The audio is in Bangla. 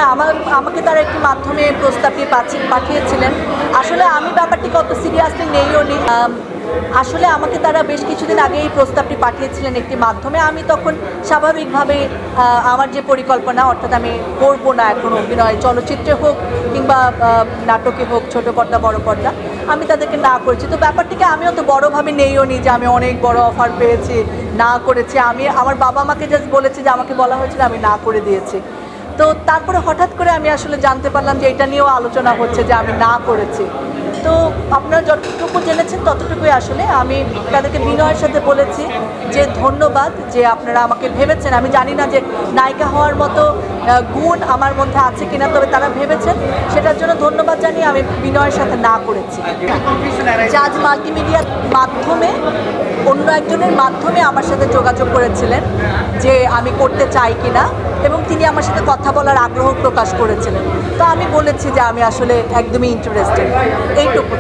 হ্যাঁ, আমাকে তারা একটি মাধ্যমে প্রস্তাবটি পাঠিয়েছিলেন। আসলে আমি ব্যাপারটি কত সিরিয়াসলি নেইও নি। আসলে আমাকে তারা বেশ কিছুদিন আগে এই প্রস্তাবটি পাঠিয়েছিলেন একটি মাধ্যমে। আমি তখন স্বাভাবিকভাবে আমার যে পরিকল্পনা, অর্থাৎ আমি করব না এখন অভিনয়, চলচ্চিত্রে হোক কিংবা নাটকে হোক, ছোট পর্দা বড় পর্দা, আমি তাদেরকে না করেছি। তো ব্যাপারটিকে আমিও তো বড়োভাবে নেইও নি যে আমি অনেক বড় অফার পেয়েছি, না করেছি। আমি আমার বাবা মাকে জাস্ট বলেছি যে আমাকে বলা হয়েছিল, আমি না করে দিয়েছি। তো তারপরে হঠাৎ করে আমি আসলে জানতে পারলাম যে এটা নিয়েও আলোচনা হচ্ছে যে আমি না করেছি। তো আপনারা যতটুকু জেনেছেন ততটুকুই। আসলে আমি তাদেরকে বিনয়ের সাথে বলেছি যে ধন্যবাদ যে আপনারা আমাকে ভেবেছেন। আমি জানি না যে নায়িকা হওয়ার মতো গুণ আমার মধ্যে আছে কিনা, তবে তারা ভেবেছেন, সেটার জন্য ধন্যবাদ জানিয়ে আমি বিনয়ের সাথে না করেছি। জাজ মাল্টিমিডিয়ার মাধ্যমে, অন্য একজনের মাধ্যমে আমার সাথে যোগাযোগ করেছিলেন যে আমি করতে চাই কিনা, এবং তিনি আমার সাথে কথা বলার আগ্রহ প্রকাশ করেছিলেন। তো আমি বলেছি যে আমি আসলে একদমই ইন্টারেস্টেড, এইটুকু।